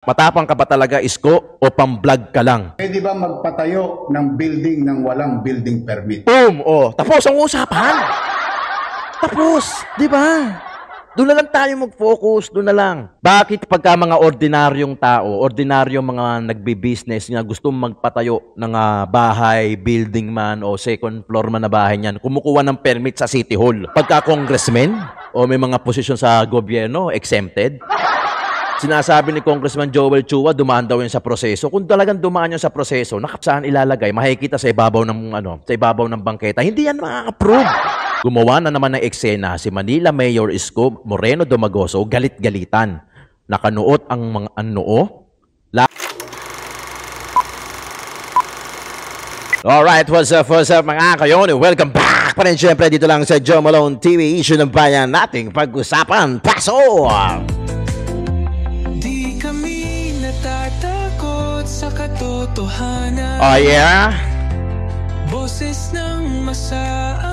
Matapang ka ba talaga, Isko, o pang-vlog ka lang? Pwede ba magpatayo ng building ng walang building permit? Boom! Oh, tapos ang usapan. Tapos, di ba? Doon na lang tayo mag-focus, doon na lang. Bakit pagka mga ordinaryong tao, ordinaryong mga nagbi-business na gusto magpatayo ng bahay, building man o second floor man na bahay niyan, kumukuha ng permit sa City Hall. Pagka congressman o may mga posisyon sa gobyerno, exempted. Sinasabi ni Congressman Joel Chua, dumaan daw yun sa proseso. Kung talagang dumaan yun sa proseso, saan ilalagay? Makikita sa ibabaw ng bangketa. Hindi yan ma-approve. Gumawa na naman ng eksena si Manila Mayor Isko Moreno Domagoso, galit-galitan. Nakanuot ang mga noo. Alright, what's up mga kayon? Welcome back pa rin syempre dito lang sa Joe Malone TV. Issue ng bayan nating pag-usapan. Paso! Di kami natatakot sa katotohanan. Oh yeah? Boses ng masa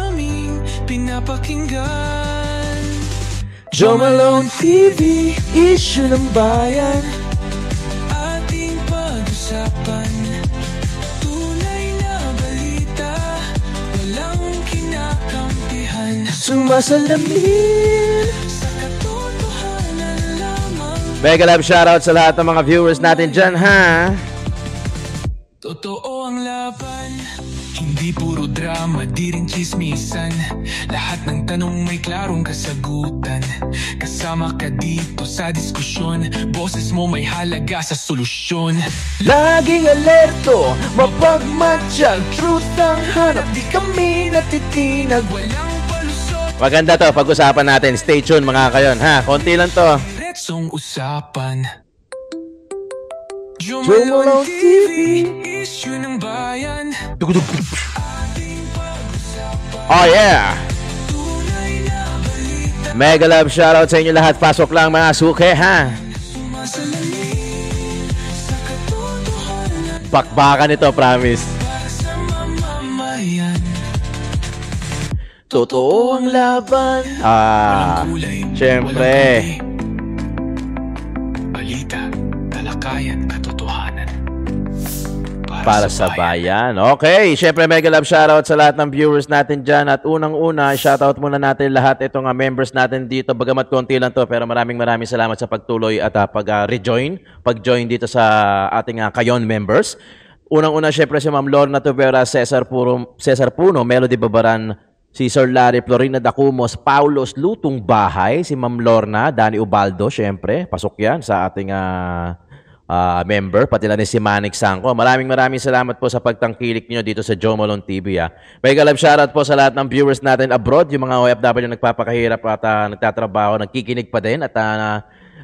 aming pinapakinggan. Joe Malone TV, issue ng bayan. Ating pag-usapan, tunay na balita, walang kinakampihan. Sumasalamin sa katotohanan lamang. Mega love shoutout sa lahat ng mga viewers natin dyan, ha? Totoo ang laban, hindi puro drama, di rin chismisan. Lahat ng tanong may klarong kasagutan. Kasama ka dito sa diskusyon, boses mo may halaga sa solusyon. Laging alerto, mapagmatsyag, truth ang hanap, di kami natitinag, walang palusot. Maganda to, pag-usapan natin. Stay tuned mga kayon, ha? Konti lang to. Diretsong usapan. Joe Malone TV, issue ng bayan. Oh yeah! Mega love shoutout sa inyo lahat. Pasok lang mga suke, ha? Bakbakan ito, promise. Totoo ang laban. Syempre. Balita, talakayan, katotohanan. Para sa bayan. Okay, syempre mega love shoutout sa lahat ng viewers natin dyan. At unang-una, shoutout muna natin lahat itong members natin dito. Bagamat konti lang to, pero maraming salamat sa pagtuloy at pag-join dito sa ating kayon members. Unang-una, syempre si Ma'am Lorna Tuvera, Cesar Puno, Melody Babaran, si Sir Larry Florina Dacumos, Paulos Lutong Bahay, si Ma'am Lorna, Danny Ubaldo, syempre, pasok yan sa ating member, pati na rin si Manik Sangko. Maraming salamat po sa pagtangkilik niyo dito sa Joe Malone TV. Mega love shoutout po sa lahat ng viewers natin abroad, yung mga OFW nagpapakahirap at nagtatrabaho, nagkikinig pa din at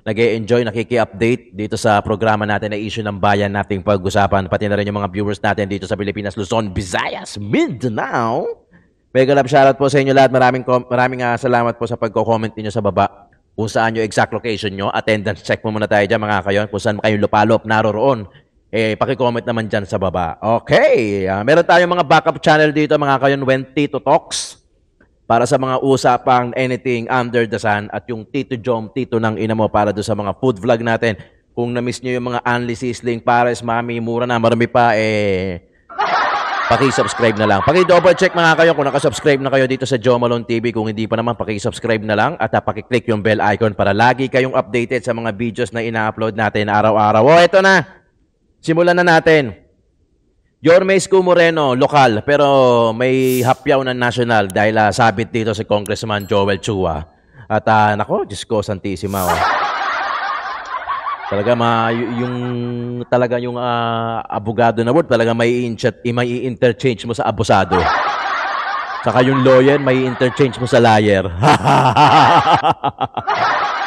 nag-e-enjoy, nakiki-update dito sa programa natin na issue ng bayan nating pag-usapan. Pati na rin yung mga viewers natin dito sa Pilipinas, Luzon, Visayas, Mindanao. Mega love shoutout po sa inyo lahat. Maraming salamat po sa pagko-comment niyo sa baba. Kung saan yung exact location nyo, attendance check mo muna tayo dyan mga kayon. Kung saan kayong lupalop, naroroon, pakicomment naman dyan sa baba. Okay, meron tayong mga backup channel dito mga kayon, When Tito Talks. Para sa mga usapang anything under the sun. At yung Tito Jom, Tito ng ina mo para doon sa mga food vlog natin. Kung na-miss nyo yung mga Anli Sizzling, Pares, Mami, mura na, marami pa, paki-subscribe na lang. Paki-double check mga kayo kung nakasubscribe na kayo dito sa Joe Malone TV. Kung hindi pa naman, paki-subscribe na lang at paki-click yung bell icon para lagi kayong updated sa mga videos na ina-upload natin araw-araw. O, eto na. Simulan na natin. Yorme Isko Moreno, lokal, pero may hapyaw na national dahil sabit dito si Congressman Joel Chua. At nako, Diyos ko, Santissima. Talaga yung abogado na word, talaga may i-interchange mo sa abusado. Saka yung lawyer, may i-interchange mo sa liar.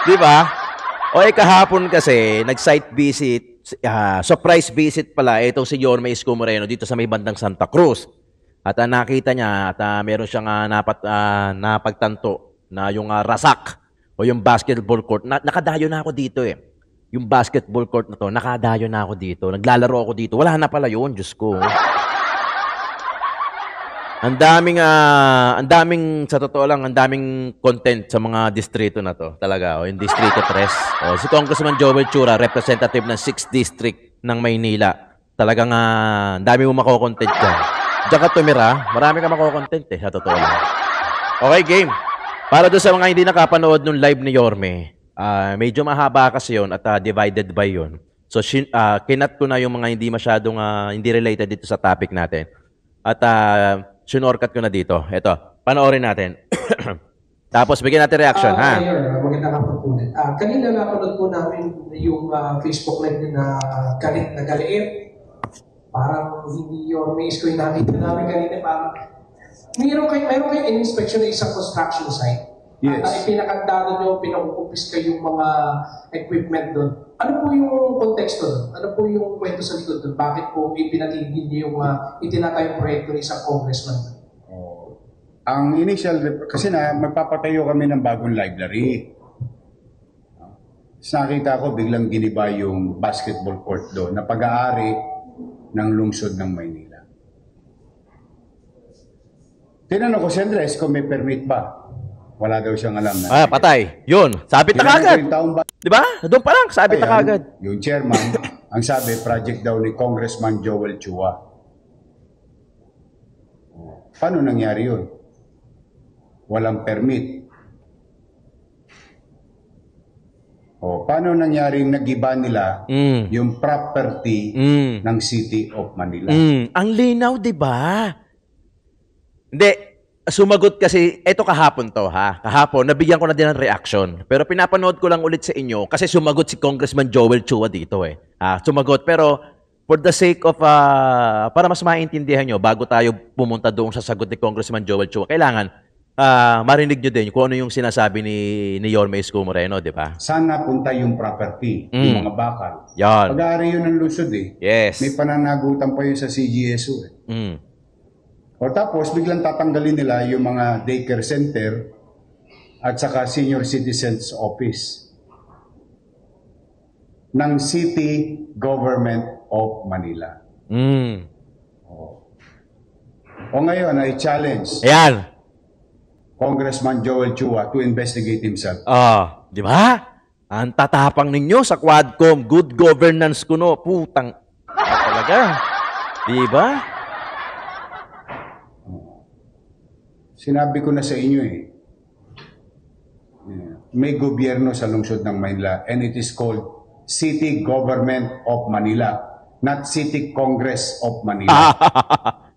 Di ba? O kahapon kasi, nag-site visit, surprise visit pala, itong si Yorme Isko Moreno dito sa may bandang Santa Cruz. At nakita niya, at meron siyang napagtanto na yung rasak o yung basketball court. Nakadayo na ako dito Yung basketball court na to, nakadayo na ako dito. Naglalaro ako dito. Wala na pala yun, Diyos ko. Ang daming sa totoo lang, ang daming content sa mga distrito na to. Talaga, yung Distrito 3. Si Congressman Joel Chura, representative ng 6th District ng Maynila. Talagang ang dami mo mako-content dyan. Diyan ka tumira, marami ka mako-content sa totoo lang. Okay, game. Para doon sa mga hindi nakapanood nung live ni Yorme, medyo mahaba kasi yun at divided by yun. So, kinat ko na yung mga hindi masyadong, hindi related dito sa topic natin. At sinorkat ko na dito. Ito, panoorin natin. Tapos, bigyan natin reaction, ha? Mayor, magandang hapon po ulit. Kanina napanood po namin yung Facebook live na galit na galiit. Parang hindi yung maze ko yung nakita namin kanina. Parang mayroon kayo in-inspection na isang construction site. Yes. At pinakandado nyo, pinakukumpis kayo yung mga equipment doon. Ano po yung konteksto doon? Ano po yung kwento sa likod doon? Bakit po ipinatigil nyo yung itinatayong proyekto ng isang congressman? Ang initial, kasi magpapatayo kami ng bagong library. Nakita ko biglang giniba yung basketball court doon na pag-aari ng lungsod ng Maynila. Tinanong ko si Andres kung may permit ba. Wala daw siyang alam na. Patay. Yun. Sabit na kagad. Di ba? Doon pa lang. Sabit na kagad. Yung chairman, ang sabi, project daw ni Congressman Joel Chua. Paano nangyari yun? Walang permit. Paano nangyaring nag-iba nila yung property ng City of Manila? Ang linaw, di ba? Hindi. Sumagot kasi, eto kahapon to ha. Kahapon, nabigyan ko na din ng reaction. Pero pinapanood ko lang ulit sa inyo kasi sumagot si Congressman Joel Chua dito eh. Sumagot. Pero for the sake of, para mas maintindihan nyo, bago tayo pumunta doon sa sagot ni Congressman Joel Chua, kailangan marinig nyo din kung ano yung sinasabi ni Yorme Isko Moreno, di ba? Saan napunta yung property, yung mga bakal? Yan. Pag-aari yun ng lungsod eh. Yes. May pananagutan pa yun sa CGSU eh. O tapos, biglang tatanggalin nila yung mga daycare center at saka senior citizens office ng City Government of Manila. O ngayon, ay challenge Ayan. Congressman Joel Chua to investigate himself. Di ba? Ang tatapang ninyo sa Quadcom. Good governance kuno. Putang. Talaga. Di ba? Sinabi ko na sa inyo eh. May gobyerno sa lungsod ng Manila and it is called City Government of Manila, not City Congress of Manila.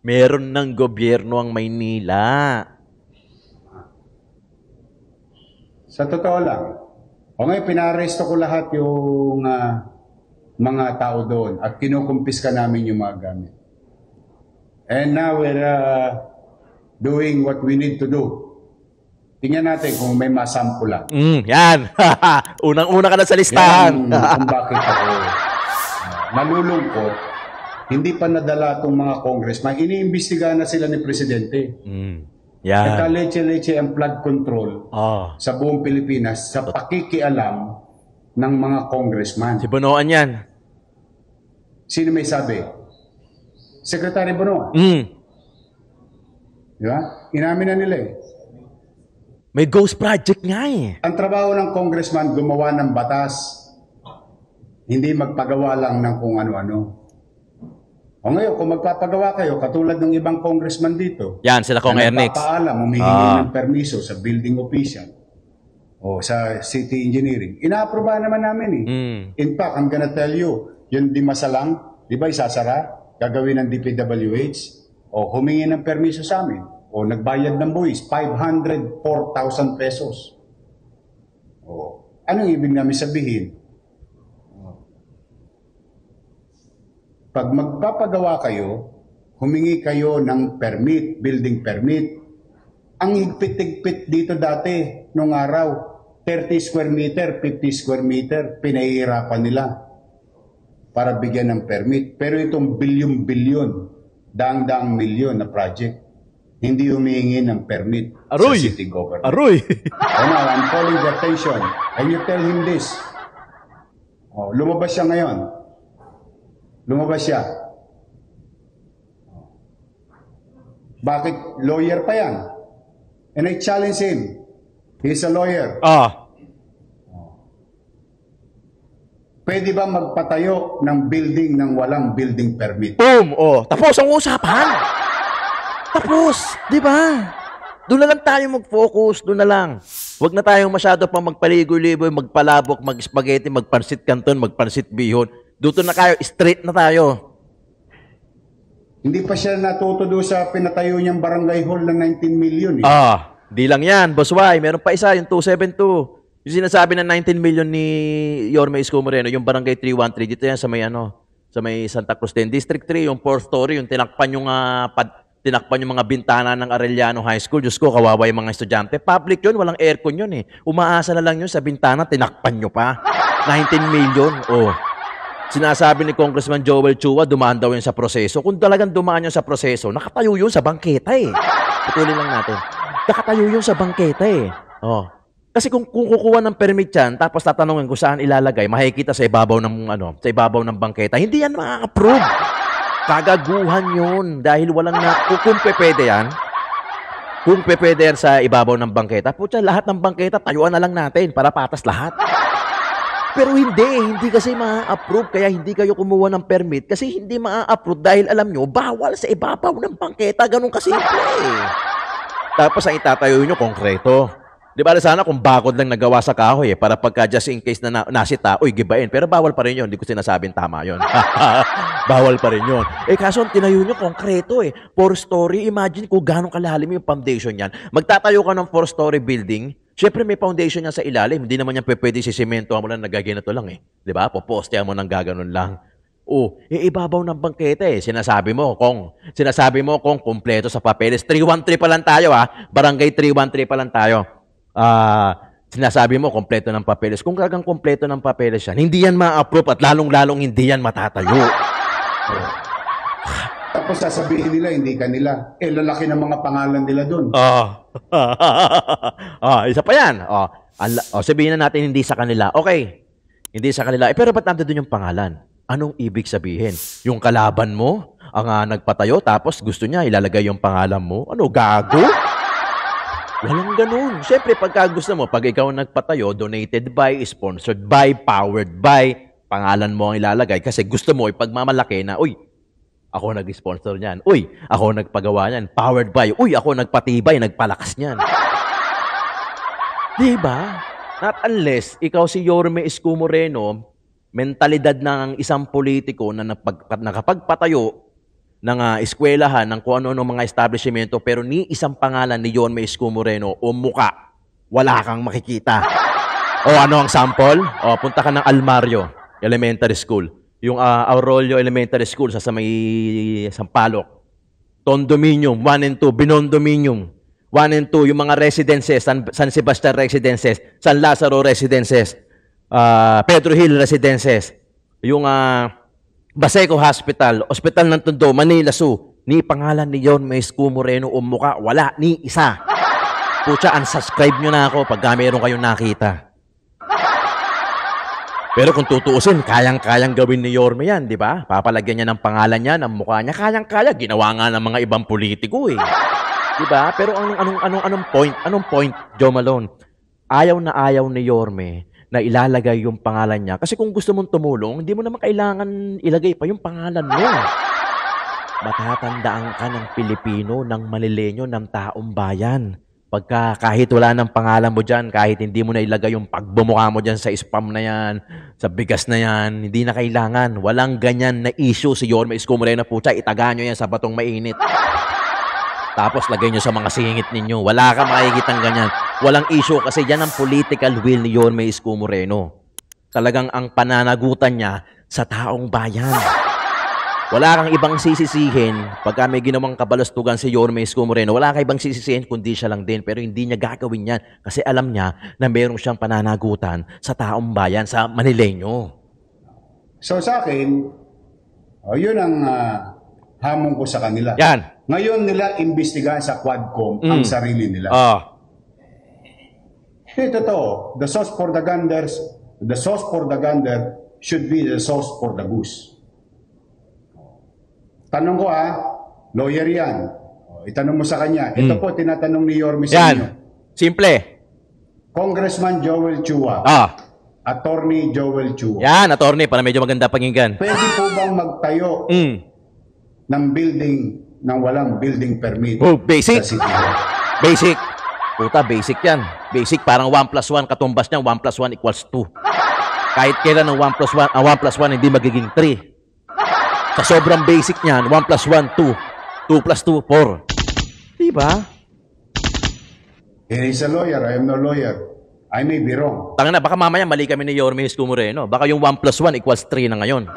Meron ng gobyerno ang Maynila. Sa totoo lang. O ngayon, pinaresto ko lahat yung mga tao doon at kinukumpiska namin yung mga gamit. And now we're doing what we need to do. Tingnan natin kung may masampulan. Yan. Unang-una ka na sa listahan. Kung bakit ako nalulungkot, hindi pa nadala itong mga congressman. Iniimbestigahan na sila ni Presidente. Yan. Nagka-leche-leche ang flood control sa buong Pilipinas sa pakikialam ng mga congressman. Si Bonoan yan. Sino may sabi? Secretary Bonoan. Di ba? Inamin na nila eh. May ghost project nga eh. Ang trabaho ng congressman, gumawa ng batas. Hindi magpagawa lang ng kung ano-ano. O ngayon, kung magpapagawa kayo, katulad ng ibang congressman dito, yan, sila Kong Ernix. Nagpapaalam, humihingi ng permiso sa building official o sa city engineering. Ina-aprobahan naman namin eh. In fact, I'm gonna tell you, yung di masalang, di ba isasara, gagawin ng DPWH, o humingi ng permiso sa amin, o nagbayad ng buwis, 504,000 pesos. O, anong ibig namin sabihin? Pag magpapagawa kayo, humingi kayo ng permit, building permit. Ang higpit-higpit dito dati, nung araw, 30 square meter, 50 square meter, pinahihirapan nila para bigyan ng permit. Pero itong bilyon-bilyon, daang-daang milyon na project, hindi humihingi ng permit sa city government. Aroy! Now, I'm calling the attention. And you tell him this. Lumabas siya ngayon. Lumabas siya. Bakit lawyer pa yan? And I challenge him. He's a lawyer. Pwede ba magpatayo ng building ng walang building permit? Boom! Oh, tapos ang usapan. Tapos, di ba? Doon na lang tayo mag-focus, doon na lang. Huwag na tayong masyado pang magpaligoy-ligoy, magpalabok, mag-spaghetti, magpansit canton, magpansit bihon. Doon na kayo, straight na tayo. Hindi pa siya natuto doon sa pinatayo niyang barangay hall na 19 million. Eh. Di lang yan, Boss Y. Meron pa isa, yung 272. Yung sinasabi ng 19 million ni Yorme Isko Moreno, yung barangay 313, dito yan sa may sa may Santa Cruz din. District 3, yung 4th story, yung tinakpan yung mga bintana ng Arellano High School. Diyos ko, kawawa yung mga estudyante. Public yun, walang aircon yun eh. Umaasa na lang yun sa bintana, tinakpan nyo pa. 19 million, Sinasabi ni Congressman Joel Chua, dumaan daw yun sa proseso. Kung talagang dumaan yun sa proseso, nakatayo yun sa bangketa eh. Putulin lang natin. Nakatayo yun sa bangketa eh. Kasi kung kukuha ng permit yan, tapos tatanungin kung saan ilalagay, makikita sa ibabaw ng bangketa, hindi yan ma-approve. Kagaguhan yun dahil walang kung pwede yan sa ibabaw ng bangketa, putya, lahat ng bangketa, tayuan na lang natin para patas lahat. Pero hindi kasi ma-approve, kaya hindi kayo kumuha ng permit kasi hindi ma-approve dahil alam nyo, bawal sa ibabaw ng bangketa, ganun kasimple eh. Tapos ang itatayo nyo, konkreto. Di ba sana kung bakod lang nagawa sa kahoy para pagka just in case na nasita, gibain. Pero bawal pa rin yun. Hindi ko sinasabing tama yun. Bawal pa rin yun. Kaso tinayo nyo konkreto eh. 4-story, imagine kung gano'ng kalalim yung foundation yan. Magtatayo ka ng 4-story building, syempre may foundation yan sa ilalim. Hindi naman yan pwede sisemento mo lang, nagaginato lang eh. Di ba? Poposte mo ng gaganon lang. Ibabaw ng bangketa eh. Sinasabi mo kung kumpleto sa papeles. 313 pa lang tayo Barangay 313 pa lang tayo. Sinasabi mo kompleto ng papeles. Kung kagang kompleto ng papeles yan, hindi yan ma-approve at lalong-lalong hindi yan matatayo. Tapos sasabihin nila, hindi kanila. Lalaki ng mga pangalan nila doon. Isa pa yan. Sabihin na natin hindi sa kanila. Okay, hindi sa kanila. Pero ba't nandun yung pangalan? Anong ibig sabihin? Yung kalaban mo, ang nagpatayo, tapos gusto niya ilalagay yung pangalan mo? Ano, gago? Walang ganun. Siyempre, pagka gusto mo, pag ikaw nagpatayo, donated by, sponsored by, powered by, pangalan mo ang ilalagay kasi gusto mo ipagmamalaki na, ako nag-sponsor niyan. Ako nagpagawa niyan. Powered by. Ako nagpatibay, nagpalakas niyan. Diba? Not unless ikaw si Yorme Isko Moreno, mentalidad ng isang politiko na nakapagpatayo ng eskwelahan, ng kung ano-ano mga establishmento, pero ni isang pangalan ni Yorme Isko Moreno o muka, wala kang makikita. Ano ang sample? Punta ka ng Almario Elementary School. Yung Aurelio Elementary School sa may Sampaloc. Condominium 1 and 2, Binondominium 1 and 2, yung mga residences, San Sebastian Residences, San Lazaro Residences, Pedro Hill Residences, yung Baseco Hospital, Hospital ng Tondo, Manila Zoo, ni pangalan ni Yorme Isko Moreno o mukha, wala, ni isa. Pucha, unsubscribe nyo na ako pag mayroon kayong nakita. Pero kung tutuusin, kayang-kayang gawin ni Yorme yan, di ba? Papalagyan niya ng pangalan niya, ng mukha niya, kayang-kaya. Ginawa nga ng mga ibang politiko eh. Di ba? Pero anong point, Joe Malone? Ayaw na ayaw ni Yorme na ilalagay yung pangalan niya. Kasi kung gusto mong tumulong, hindi mo naman kailangan ilagay pa yung pangalan mo. Matatandaan ka ng Pilipino, ng Manileño, ng taong bayan. Pagka kahit wala ng pangalan mo dyan, kahit hindi mo na ilagay yung pagbumukha mo dyan sa spam na yan, sa bigas na yan, hindi na kailangan. Walang ganyan na issue si Yorme Isko Moreno. Pucha, itaga nyo yan sa batong mainit. Tapos lagay nyo sa mga singit ninyo. Wala ka makikitang ganyan. Walang issue kasi yan ang political will ni Yorme Isko Moreno. Talagang ang pananagutan niya sa taong bayan. Wala kang ibang sisisihin pagka may ginawang kabalastugan si Yorme Isko Moreno. Wala kang ibang sisisihin kundi siya lang din. Pero hindi niya gagawin yan kasi alam niya na mayroong siyang pananagutan sa taong bayan, sa Manileño. So sa akin, yun ang hamon ko sa kanila. Yan. Ngayon nila imbestigahan sa Quadcom ang sarili nila. Totoo, the sauce for the gander should be the sauce for the goose. Tanong ko lawyer yan. Itanong mo sa kanya. Ito po, tinatanong ni Yorme sa Yan. inyo. Simple. Congressman Joel Chua. Attorney Joel Chua. Yan, attorney, para medyo maganda pakinggan. Pwede po bang magtayo ng building nang walang building permit? Oh, basic. Sa City Hall? Basic. Puta, basic yan. Basic, parang 1 plus 1, katumbas niya, 1 plus 1 equals 2. Kahit kailan ng 1 plus 1, 1 plus 1 hindi magiging 3. Sa sobrang basic niyan, 1 plus 1, 2. 2 plus 2, 4. Diba? He is a lawyer. I am no lawyer. I may be wrong. Tanga na, baka mamaya mali kami ni Yorme Isko Moreno. Baka yung 1 plus 1 equals 3 na ngayon.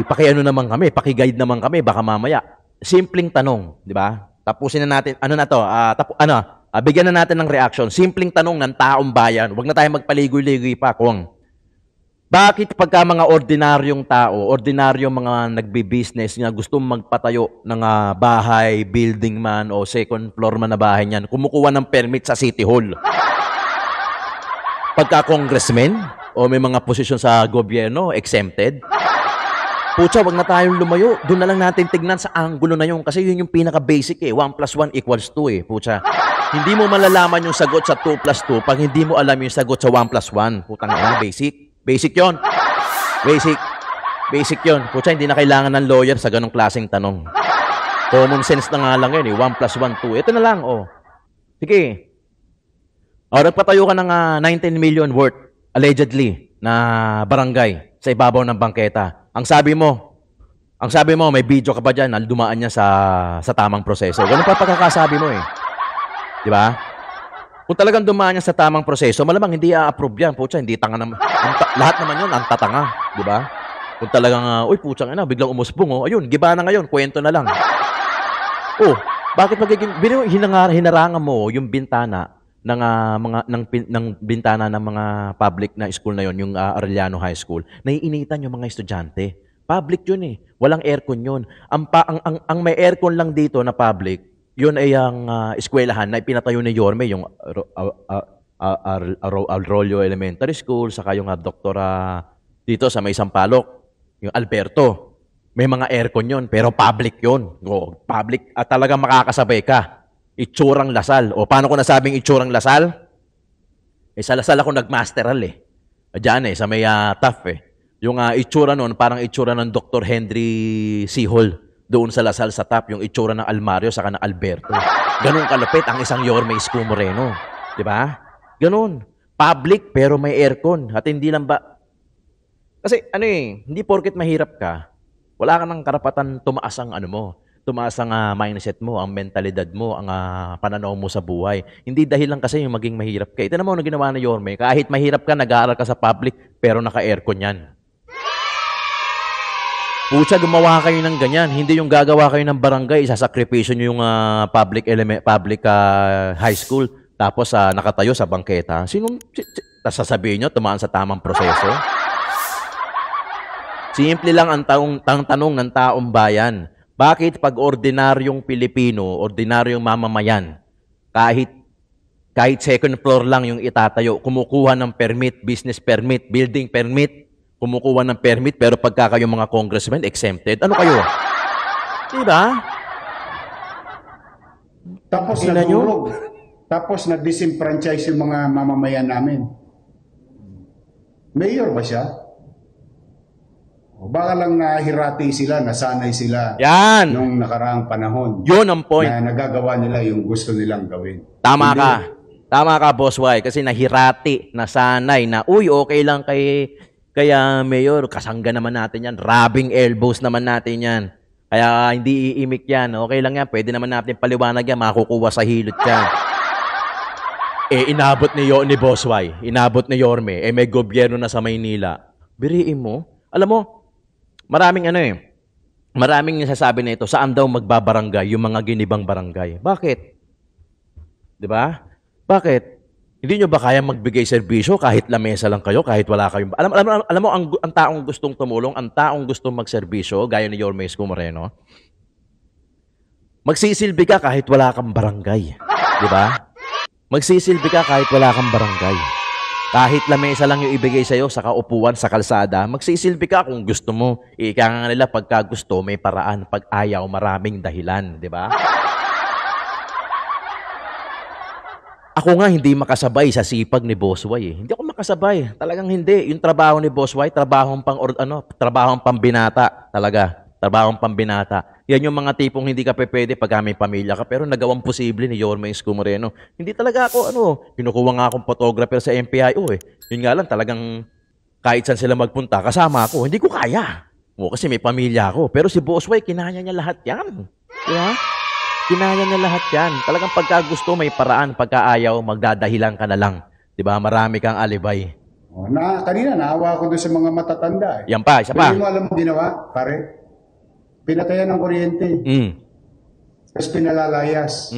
Paki-ano naman kami, paki-guide naman kami, baka mamaya. Simpleng tanong, di ba? Tapusin na natin, ano na to, bigyan na natin ng reaction. Simpleng tanong ng taong bayan. Huwag na tayo magpaligoy-ligoy pa kung bakit pagka mga ordinaryong tao, ordinaryong mga nagbi-business na gusto magpatayo ng bahay, building man o second floor man na bahay niyan, kumukuha ng permit sa City Hall. Pagka congressman o may mga posisyon sa gobyerno, exempted. Pucha, wag na tayong lumayo. Doon na lang natin tignan sa angulo na yun. Kasi yun yung pinaka-basic 1 plus 1 equals 2 Pucha. Hindi mo malalaman yung sagot sa 2 plus 2 pag hindi mo alam yung sagot sa 1 plus 1. Putang ina, basic. Basic yon. Basic. Basic yon. Pucha, hindi na kailangan ng lawyer sa ganong klaseng tanong. Common sense na nga lang yun 1 plus 1, 2. Ito na lang, Sige. Nagpatayo ka ng 19 million worth, allegedly, na barangay sa ibabaw ng bangketa. Ang sabi mo, may video ka pa dyan na dumaan niya sa tamang proseso. Ganun pa pagkakasabi mo Di ba? Kung talagang dumaan niya sa tamang proseso, malamang hindi a-approve yan. Pucha, hindi tanga naman. Lahat naman yun, ang tatanga. Di ba? Kung talagang, puchang ina, biglang umusbong. Ayun, giba na ngayon, kwento na lang. Bakit magiging, hinarangan mo yung bintana ng bintana ng mga public na school na yon, yung Arellano High School, naiinitan yung mga estudyante. Public yun Walang aircon yun. Ang may aircon lang dito na public, yun ay ang eskwelahan na ipinatayo ni Yorme, yung Arroyo Elementary School, saka yung doktora dito sa may Sampaloc, yung Alberto. May mga aircon yun, pero public yun. Public at talagang makakasabay ka. Itsurang Lasal. Paano ko nasabing itsurang Lasal? Sa Lasal ako nagmasteral Diyan sa may TAF Yung itsura nun, parang itsura ng Dr. Henry C. Hall. Doon sa Lasal sa TAF, yung itsura ng Almario saka ng Alberto. Ganun kalupit ang isang Yorme Isko Moreno. Di ba? Ganun. Public pero may aircon. At hindi lang ba... Kasi hindi porket mahirap ka, wala ka ng karapatan tumaas ang tumaas ang mindset mo, ang mentalidad mo, ang pananaw mo sa buhay. Hindi dahil lang kasi yung maging mahirap ka. Ito naman ang ginawa ni Yorme. Kahit mahirap ka, nag-aaral ka sa public, pero naka-aircon yan. Pucha, gumawa kayo ng ganyan. Hindi yung gagawa kayo ng barangay, isasakripisyo nyo yung public high school, tapos nakatayo sa bangketa. Sasabihin nyo, tumaan sa tamang proseso? Simple lang ang tanong ng taong bayan. Bakit pag ordinaryong Pilipino, ordinaryong mamamayan, kahit second floor lang yung itatayo, kumukuha ng permit, business permit, building permit, kumukuha ng permit, pero pagka kayo mga congressmen, exempted, ano kayo? Diba? Tapos nadurog. Tapos na-disenfranchise yung mga mamamayan namin. Mayor ba siya? Baka lang nahirati sila, nasanay sila nung nakaraang panahon. Yun ang point. Na nagagawa nila yung gusto nilang gawin. Tama ka. Tama ka, Boss Y. Kasi nahirati, nasanay na, okay lang kaya Mayor, kasangga naman natin yan. Rubbing elbows naman natin yan. Kaya hindi iimik yan. Okay lang yan. Pwede naman natin paliwanag yan. Makukuha sa hilot yan. Inabot ni Boss Y. Inabot ni Yorme. May gobyerno na sa Maynila. Biriin mo. Alam mo, maraming maraming nasasabi na ito, saan daw magbabarangay yung mga ginibang barangay. Bakit? Di ba? Bakit? Hindi nyo ba kaya magbigay serbisyo kahit lamesa lang kayo, kahit wala kayong... Alam mo, ang taong gustong tumulong, ang taong gustong magserbisyo, gaya ni Yorme Isko Moreno, magsisilbi ka kahit wala kang barangay. Di ba? Magsisilbi ka kahit wala kang barangay. Kahit lamesa lang yung ibigay sa'yo sa kaupuan sa kalsada, magsisilbi ka kung gusto mo. Ika nga nila, pagka gusto, may paraan. Pag ayaw, maraming dahilan. Di ba? Ako nga hindi makasabay sa sipag ni Boss Y. Hindi ako makasabay. Talagang hindi. Yung trabaho ni Boss Y, trabahong pambinata talaga. Trabahong pambinata. Yan yung mga tipong hindi ka pwede pag may pamilya ka. Pero nagawang posible ni Yorme Isko Moreno. Hindi talaga ako, kinukuha nga akong photographer sa MPIO eh. Yun nga lang, talagang kahit saan sila magpunta, kasama ako. Hindi ko kaya. Kasi may pamilya ako. Pero si Boss Y, kinaya niya lahat yan. Diba? Kinaya niya lahat yan. Talagang pagka gusto, may paraan. Pagka ayaw, magdadahilan ka na lang. Diba? Marami kang alibay. Kanina, naawa ko doon sa mga matatanda. Yan pa, isa pa. Hindi mo alam mo ginawa, pare? Pinatayan ng kuryente. Tapos pinalalayas.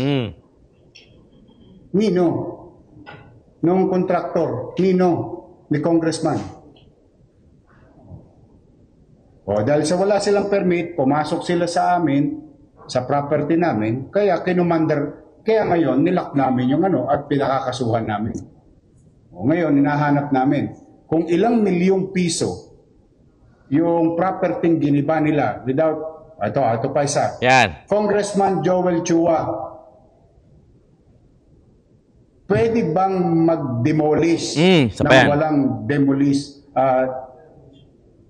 Nino? Nung kontraktor. Nino? Ni congressman. Dahil sa wala silang permit, pumasok sila sa amin, sa property namin, kaya ngayon, nilock namin yung at pinakakasuhan namin. Ngayon, hinahanap namin kung ilang milyong piso yung property giniba nila without, ito pa isa. Yan. Congressman Joel Chua, pwede bang mag-demolish ng walang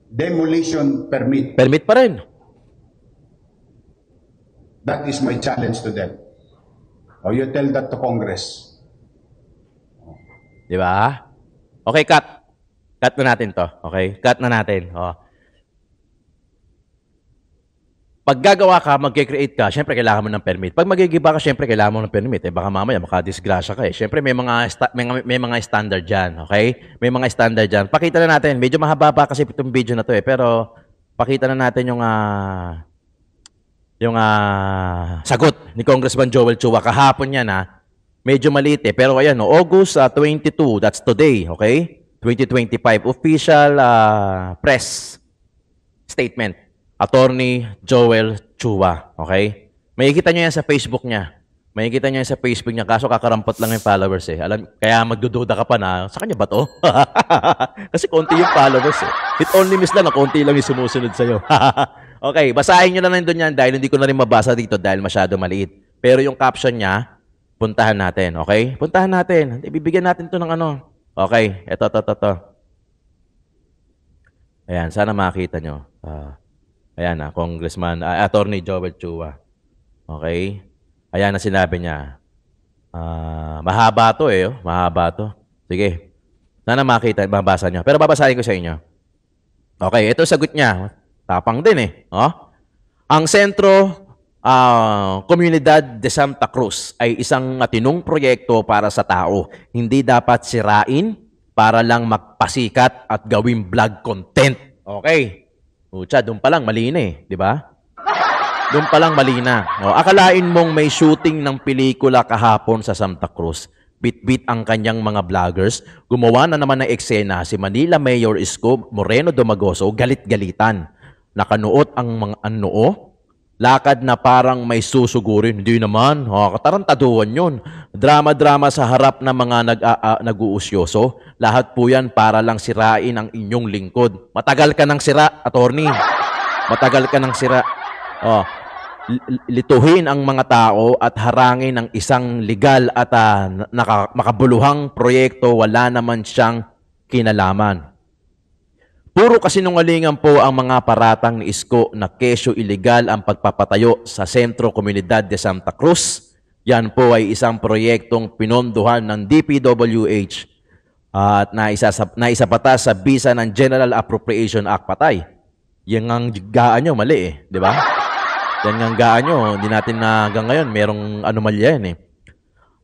demolition permit? Permit pa rin. That is my challenge to them. You tell that to Congress. Di ba? Okay, cut. Cut na natin to. Okay? Cut na natin. Pag gagawa ka, mag-create ka, syempre kailangan mo ng permit. Pag magigiba ka, syempre kailangan mo ng permit. Baka mamaya makadisgrasya ka eh. Syempre may mga standard dyan. Okay? May mga standard dyan. Pakita na natin. Medyo mahaba pa kasi itong video na to eh. Pero pakita na natin yung sagot ni Congressman Joel Chua. Kahapon yan medyo maliit eh. Pero ayan, August 22, that's today, okay? 2025, official press statement. Attorney Joel Chua, okay? Makikita nyo yan sa Facebook niya. Makikita nyo yan sa Facebook niya. Kaso kakarampot lang yung followers eh. Kaya magdududa ka pa na, sa kanya ba to? Kasi konti yung followers eh. It only miss lang na konti lang yung sumusunod sa'yo. Okay, basahin nyo na lang doon yan dahil hindi ko na rin mabasa dito dahil masyado maliit. Pero yung caption niya, puntahan natin, okay? Puntahan natin. Ibibigyan natin to ng Okay, ito. Ayan, sana makita nyo. Ayan Congressman, Attorney Joel Chua. Okay? Ayan na sinabi niya. Mahaba to eh. Mahaba to. Sige. Sana makita, mabasa nyo. Pero babasahin ko sa inyo. Okay, ito sagot niya. Tapang din eh. Ang Sentro Comunidad de Santa Cruz ay isang matinong proyekto para sa tao. Hindi dapat sirain para lang magpasikat at gawing vlog content. Okay. Doon pa lang mali na eh, di ba? Doon pa lang mali na. Akalain mong may shooting ng pelikula kahapon sa Santa Cruz. Bit-bit ang kanyang mga vloggers. Gumawa na naman ng eksena si Manila Mayor Isko Moreno Domagoso galit-galitan. Nakanuot ang mga lakad na parang may susugurin. Hindi naman. Katarantaduhan yun. Drama-drama sa harap ng mga nag-uusyoso. Lahat po yan para lang sirain ang inyong lingkod. Matagal ka ng sira, attorney. Matagal ka ng sira. Lituhin ang mga tao at harangin ang isang legal at makabuluhang proyekto, wala naman siyang kinalaman. Puro kasinungalingan po ang mga paratang ni Isko na kesyo iligal ang pagpapatayo sa Sentro Comunidad de Santa Cruz. Yan po ay isang proyektong pinondohan ng DPWH at naisapatas sa bisa ng General Appropriation Act. Patay. Yan ang gaan nyo, mali eh. Di ba? Yan ang gaan nyo. Hindi natin na hanggang ngayon merong anomalya yan eh.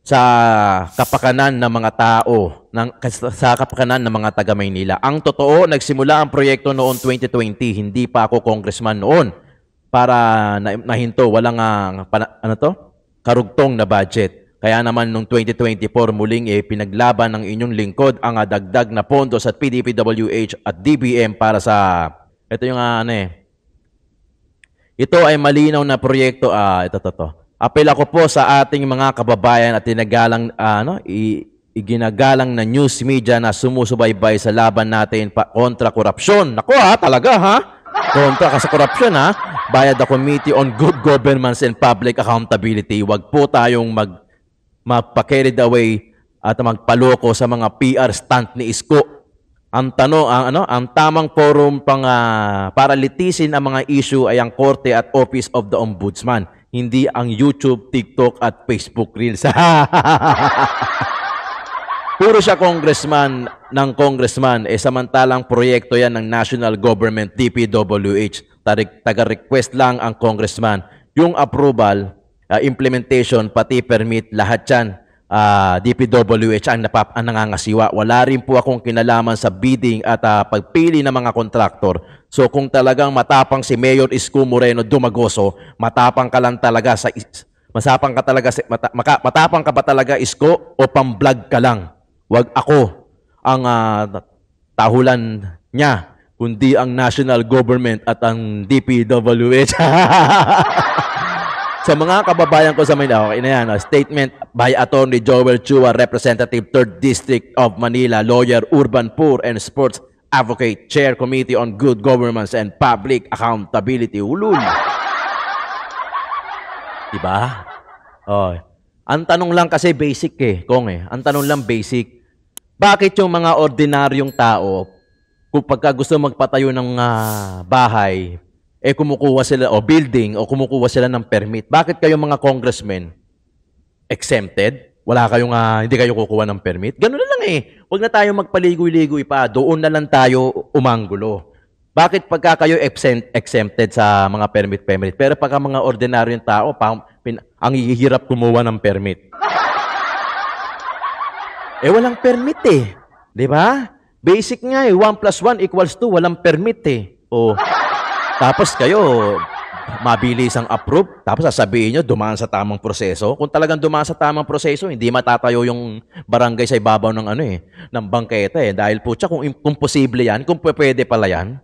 Sa kapakanan ng mga tao, sa kapakanan ng mga taga Maynila. Ang totoo, nagsimula ang proyekto noong 2020. Hindi pa ako congressman noon para nahinto. Walang karugtong na budget. Kaya naman noong 2024, muling pinaglaban ng inyong lingkod ang dagdag na pondo sa PDPWH at DBM para sa... Ito yung Ito ay malinaw na proyekto. Ito. Apel ako po sa ating mga kababayan at tinagalang iginagalang na news media na sumusubaybay sa laban natin kontra korupsyon. Naku talaga ha? Kontra ka sa korupsyon ha? Via the Committee on Good Governance and Public Accountability. Huwag po tayong magpa-carried away at magpaloko sa mga PR stunt ni Isko. Ang tamang forum para litisin ang mga issue ay ang Korte at Office of the Ombudsman, hindi ang YouTube, TikTok at Facebook Reels. Puro siya congressman ng congressman, samantalang proyekto yan ng national government, DPWH. Taga-request lang ang congressman. Yung approval, implementation, pati permit, lahat yan, DPWH ang nangangasiwa. Wala rin po akong kinalaman sa bidding at pagpili ng mga kontraktor. So kung talagang matapang si Mayor Isko Moreno Dumagoso, matapang ka lang talaga matapang ka ba talaga Isko o pang-vlog ka lang? Wag ako ang tahulan niya, kundi ang national government at ang DPWH. Sa mga kababayan ko sa Manila, okay na yan. Statement by Attorney Joel Chua, Representative 3rd District of Manila, Lawyer, Urban Poor and Sports Advocate, Chair Committee on Good Governance and Public Accountability. Ulul. Diba? Oh. Ang tanong lang kasi basic Kong Ang tanong lang basic. Bakit yung mga ordinaryong tao, kung pagka gusto magpatayo ng bahay, kumukuha sila, o building, o kumukuha sila ng permit. Bakit kayong mga congressmen exempted? Wala kayong, hindi kayo kukuha ng permit? Ganun na lang Huwag na tayo magpaligoy-ligoy pa. Doon na lang tayo umanggulo. Bakit pagka kayo exempted sa mga permit? Pero pagka mga ordinaryong tao, ang hihirap kumuha ng permit. Walang permit Di ba? Basic nga 1 + 1 = 2. Walang permit Tapos kayo, mabilis ang approve, tapos sasabihin nyo, dumaan sa tamang proseso. Kung talagang dumaan sa tamang proseso, hindi matatayo yung barangay sa ibabaw ng ng bangketa Dahil po siya, kung posible yan, kung pwede pala yan,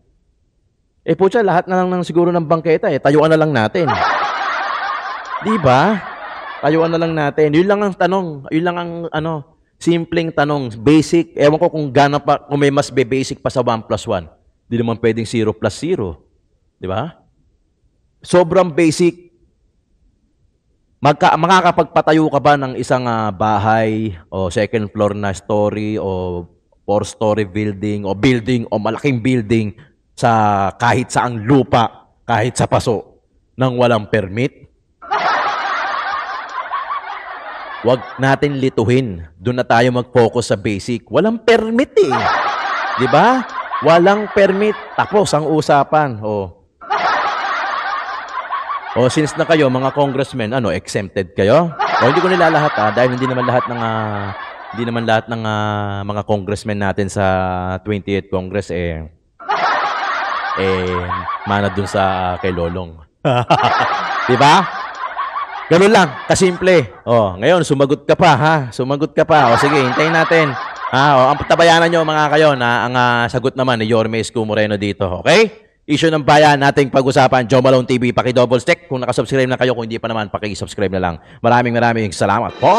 po siya, lahat na lang siguro ng bangketa tayuan na lang natin. Di ba? Tayuan na lang natin. Yun lang ang tanong. Yun lang ang simpleng tanong. Basic. Ewan ko kung may mas basic pa sa 1 + 1. Di naman pwedeng 0 + 0. Di ba? Sobrang basic. Makakapagpatayo ka ba ng isang bahay o second floor na story o 4-story building o malaking building sa kahit saang lupa, kahit sa paso, nang walang permit? Huwag natin lituhin. Doon na tayo mag-focus sa basic. Walang permit Di ba? Walang permit. Tapos ang usapan. Since na kayo, mga congressmen, exempted kayo? Hindi ko nilalahat dahil hindi naman lahat ng mga congressmen natin sa 28th Congress mana dun sa kay Lolong. Di ba? Ganun lang, kasimple. Ngayon, sumagot ka pa, ha? Sumagot ka pa. Sige, hintayin natin. Ang patabayanan nyo, mga kayo, na ang sagot naman ni Yorme Isko Moreno dito. Okay? Issue ng bayan nating pag-usapan. Joe Malone TV, paki-double stick. Kung nakasubscribe na kayo, kung hindi pa naman, paki-subscribe na lang. Maraming salamat po.